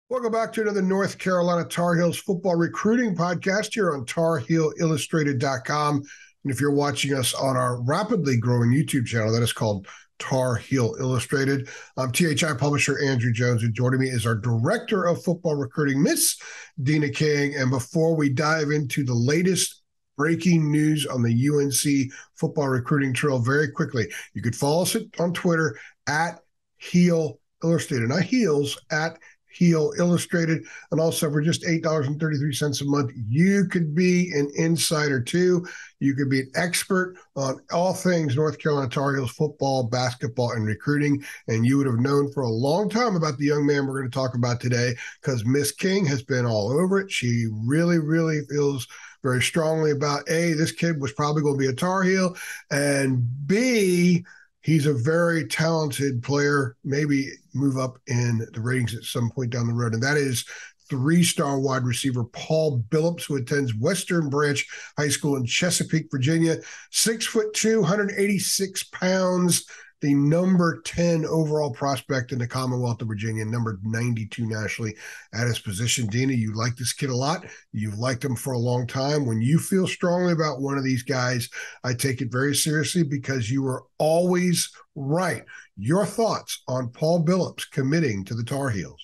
Welcome back to another North Carolina Tar Heels football recruiting podcast here on TarHeelIllustrated.com. And if you're watching us on our rapidly growing YouTube channel, that is called Tar Heel Illustrated. I'm THI publisher Andrew Jones, and joining me is our director of football recruiting, Miss Deana King. And before we dive into the latest breaking news on the UNC football recruiting trail very quickly, you could follow us on Twitter at Heel Illustrated, not Heels, at Heel Illustrated. And also for just $8.33 a month, you could be an insider too. You could be an expert on all things North Carolina Tar Heels football, basketball, and recruiting. And you would have known for a long time about the young man we're going to talk about today, because Miss King has been all over it. She really, really feels very strongly about A, this kid was probably going to be a Tar Heel, and B, he's a very talented player, maybe move up in the ratings at some point down the road. And that is three-star wide receiver Paul Billups, who attends Western Branch High School in Chesapeake, Virginia. 6'2", 186 pounds, the number 10 overall prospect in the Commonwealth of Virginia, number 92 nationally at his position. Deana, you like this kid a lot. You've liked him for a long time. When you feel strongly about one of these guys, I take it very seriously because you are always right. Your thoughts on Paul Billups committing to the Tar Heels?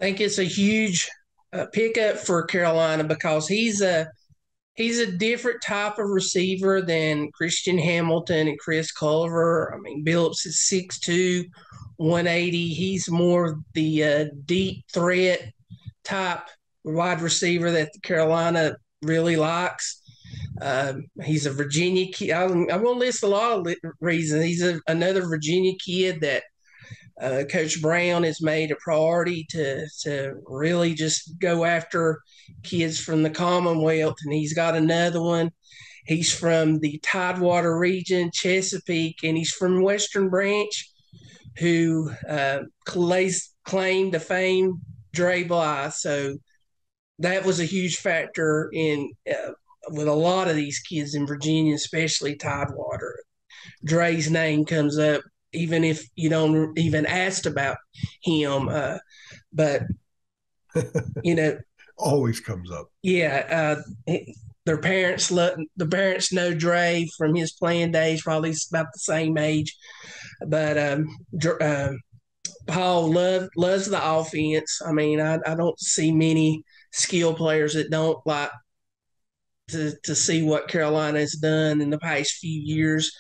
I think it's a huge pickup for Carolina because he's a different type of receiver than Christian Hamilton and Chris Culver. I mean, Billups is 6'2", 180. He's more the deep threat type wide receiver that the Carolina really likes. He's a Virginia kid. I'm going to list a lot of reasons. He's another Virginia kid that Coach Brown has made a priority to really just go after kids from the Commonwealth, and he's got another one. He's from the Tidewater region, Chesapeake, and he's from Western Branch, who claimed to fame Dre Bly. So that was a huge factor in with a lot of these kids in Virginia, especially Tidewater. Dre's name comes up even if you don't even ask about him. But, you know, always comes up. Yeah. The parents know Dre from his playing days, probably about the same age. But Paul loves the offense. I mean, I don't see many skill players that don't like to see what Carolina has done in the past few years.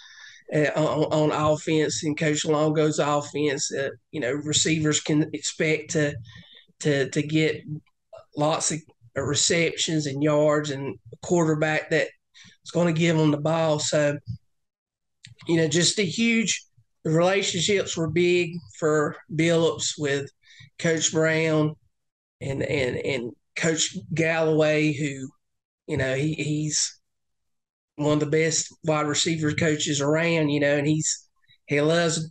On offense and Coach Longo's offense, receivers can expect to get lots of receptions and yards, and a quarterback that is going to give them the ball. So, just the relationships were big for Billups with Coach Brown and Coach Galloway, who, he's one of the best wide receiver coaches around, and he loves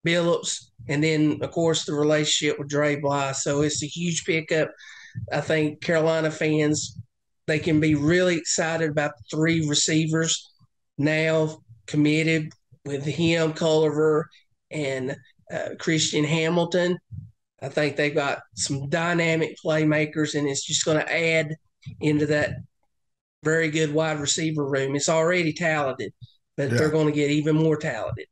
Billups. And then, of course, the relationship with Dre Bly. So it's a huge pickup. I think Carolina fans, they can be really excited about the three receivers now committed with him, Culver, and Christian Hamilton. I think they've got some dynamic playmakers, and it's just going to add into that very good wide receiver room. It's already talented, but they're going to get even more talented.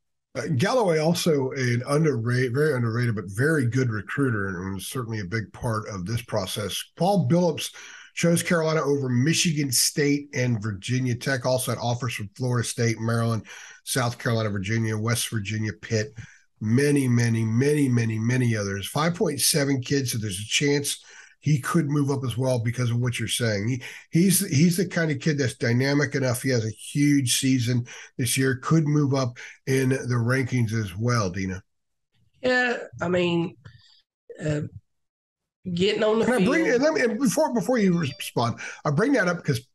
Galloway, also an very underrated, but very good recruiter, and was certainly a big part of this process. Paul Billups chose Carolina over Michigan State and Virginia Tech. Also had offers from Florida State, Maryland, South Carolina, Virginia, West Virginia, Pitt, many others. 5.7 kids, so there's a chance he could move up as well because of what you're saying. He's the kind of kid that's dynamic enough. He has a huge season this year, could move up in the rankings as well, Deana. Yeah, I mean, getting on the field. And before you respond, I bring that up because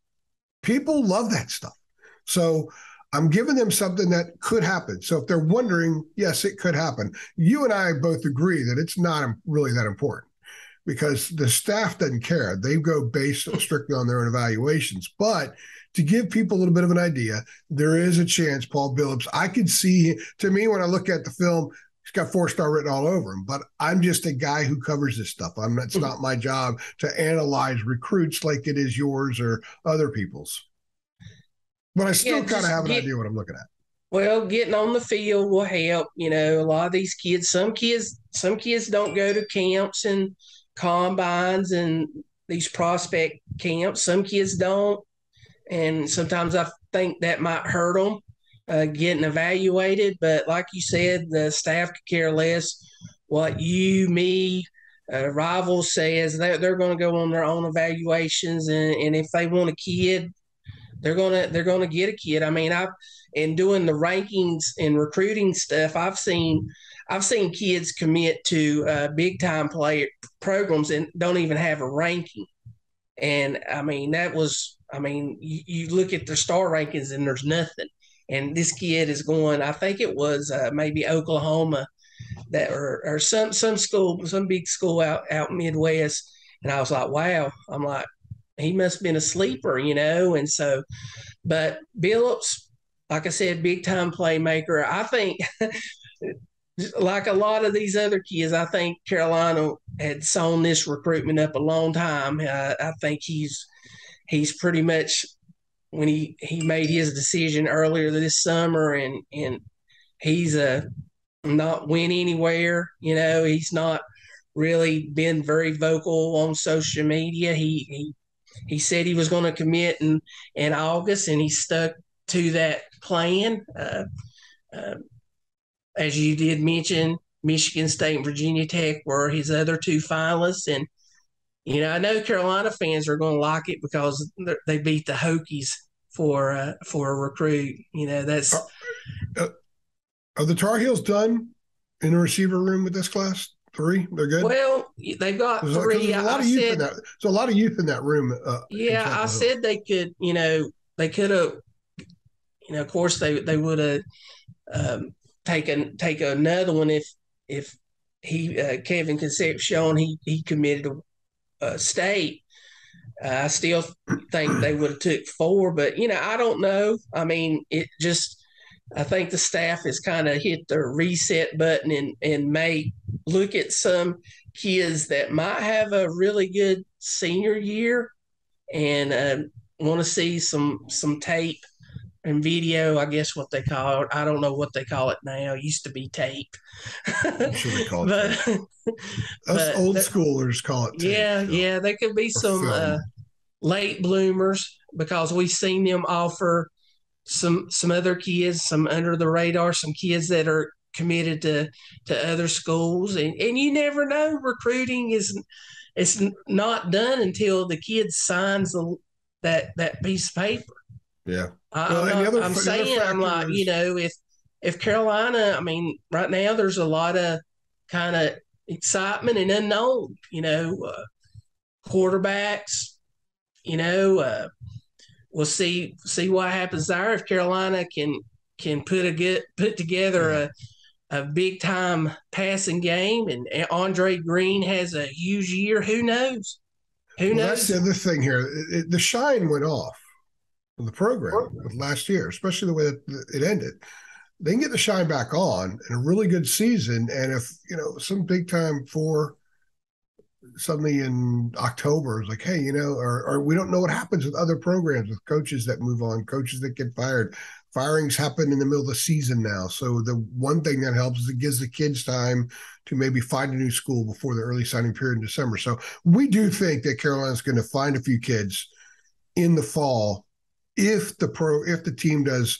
people love that stuff. So I'm giving them something that could happen. So if they're wondering, yes, it could happen. You and I both agree that it's not really that important, because the staff doesn't care. They go based strictly on their own evaluations. But to give people a little bit of an idea, there is a chance Paul Billups, I could see, to me, when I look at the film, He's got 4-star written all over him. But I'm just a guy who covers this stuff. It's not my job to analyze recruits like it is yours or other people's. But I still kind of have an idea what I'm looking at. Well, getting on the field will help. A lot of these kids, some kids don't go to camps and combines and these prospect camps. Some kids don't, and sometimes I think that might hurt them getting evaluated. But like you said, the staff could care less what you, me, rival says. They're going to go on their own evaluations, and if they want a kid, they're gonna get a kid. I mean, in doing the rankings and recruiting stuff, I've seen kids commit to big time player programs and don't even have a ranking. And I mean, you look at their star rankings and there's nothing. And this kid is going. I think it was maybe Oklahoma or some school, some big school out Midwest. And I was like, wow. I'm like, he must have been a sleeper, And so, but Billups, like I said, big time playmaker. I think, like a lot of these other kids, I think Carolina had sewn this recruitment up a long time. I think he's pretty much, when he made his decision earlier this summer, and he's not went anywhere. He's not really been very vocal on social media. He said he was going to commit in August, and he stuck to that plan. As you did mention, Michigan State and Virginia Tech were his other two finalists. And, I know Carolina fans are going to like it because they beat the Hokies for a recruit. That's. Are the Tar Heels done in the receiver room with this class? 3? They're good? Well, they've got 3. There's a lot of youth in that. There's a lot of youth in that room. I said they could, they could have, of course they would have take another one if he Kevin Concepcion he committed to state. I still think they would have took 4, but I don't know. I mean, I think the staff has kind of hit the reset button and may look at some kids that might have a really good senior year and want to see some tape and video, I guess what they call it. I don't know what they call it now. It used to be tape. I'm sure they call it tape. Us old schoolers call it tape. Yeah. There could be some late bloomers because we've seen them offer some other kids, some under the radar, some kids that are committed to other schools. And you never know. Recruiting it's not done until the kid signs that piece of paper. Yeah. I'm saying, if Carolina, I mean, right now there's a lot of kind of excitement and unknown, quarterbacks, we'll see what happens there. If Carolina can put together a big time passing game and Andre Green has a huge year, who knows? Who knows? That's the other thing here. The shine went off of the program last year, especially the way that it ended. They can get the shine back on in a really good season. And if, some big time for suddenly in October is like, hey, or we don't know what happens with other programs, with coaches that move on, coaches that get fired. Firings happen in the middle of the season now. So the one thing that helps is it gives the kids time to maybe find a new school before the early signing period in December. So we do think that Carolina's going to find a few kids in the fall if the team does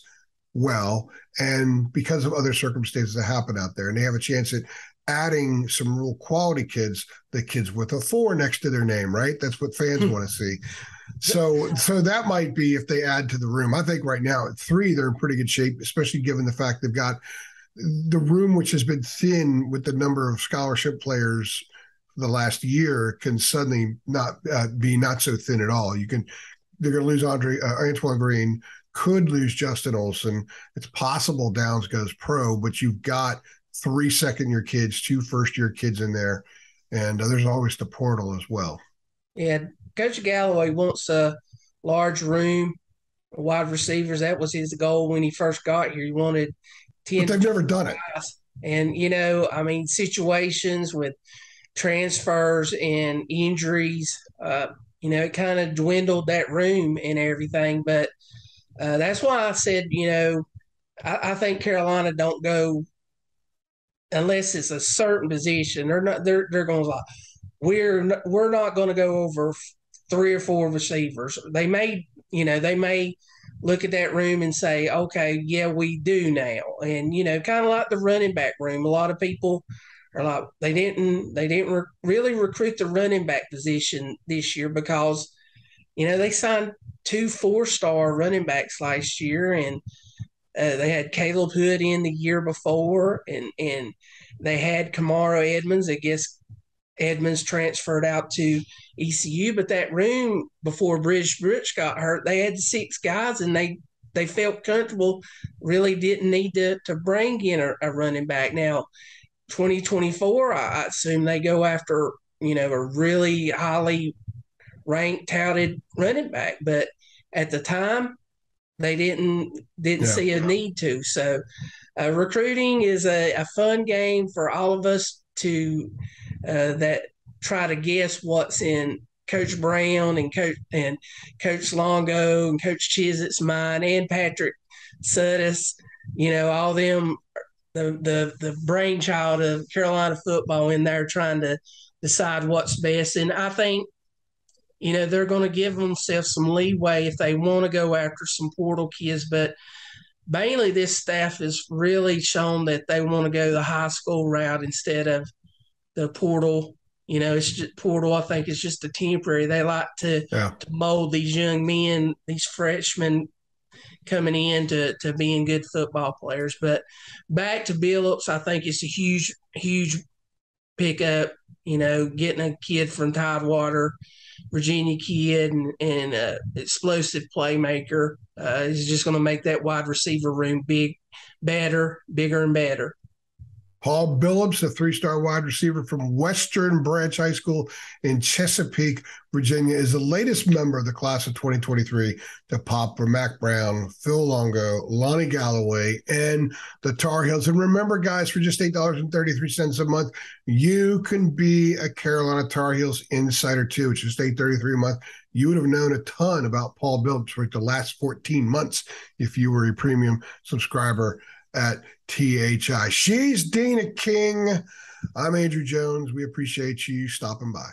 well, and because of other circumstances that happen out there, and they have a chance at adding some real quality kids, the kids with a 4 next to their name, right? That's what fans want to see. So that might be if they add to the room. I think right now at 3, they're in pretty good shape, especially given the fact they've got the room, which has been thin with the number of scholarship players the last year, can suddenly not be not so thin at all. They're going to lose Antoine Green, could lose Justin Olson. It's possible Downs goes pro, but you've got 3 second-year kids, 2 first-year kids in there, and there's always the portal as well. Yeah, Coach Galloway wants a large room, wide receivers. That was his goal when he first got here. He wanted 10. But they've never done it. And, I mean, situations with transfers and injuries, it kind of dwindled that room and everything. But that's why I said, I think Carolina don't go unless it's a certain position. They're not. They're going to like we're not going to go over three or four receivers. They may look at that room and say, okay, yeah, we do now. And kind of like the running back room, a lot of people are like they didn't really recruit the running back position this year because they signed two 4-star running backs last year, and they had Caleb Hood in the year before, and they had Kamara Edmonds. I guess Edmonds transferred out to ECU, but that room before Brooks got hurt, they had 6 guys, and they felt comfortable. Really didn't need to bring in a running back. Now, 2024, I assume they go after a really highly ranked, touted running back, but at the time they didn't see a need to. So, recruiting is a fun game for all of us to that try to guess what's in Coach Brown and Coach Longo and Coach Chisett's mind, and Patrick Sudis. All them the brainchild of Carolina football in there trying to decide what's best. And I think they're going to give themselves some leeway if they want to go after some portal kids. But mainly this staff has really shown that they want to go the high school route instead of the portal. It's just portal. I think it's just a temporary. They like to mold these young men, these freshmen coming in to being good football players. But back to Billups, I think it's a huge pickup. Getting a kid from Tidewater, Virginia kid, and explosive playmaker is just going to make that wide receiver room bigger and better. Paul Billups, a 3-star wide receiver from Western Branch High School in Chesapeake, Virginia, is the latest member of the class of 2023 to pop for Mack Brown, Phil Longo, Lonnie Galloway, and the Tar Heels. And remember, guys, for just $8.33 a month, you can be a Carolina Tar Heels insider too, which is $8.33 a month. You would have known a ton about Paul Billups for the last 14 months if you were a premium subscriber at THI. She's Deana King. I'm Andrew Jones. We appreciate you stopping by.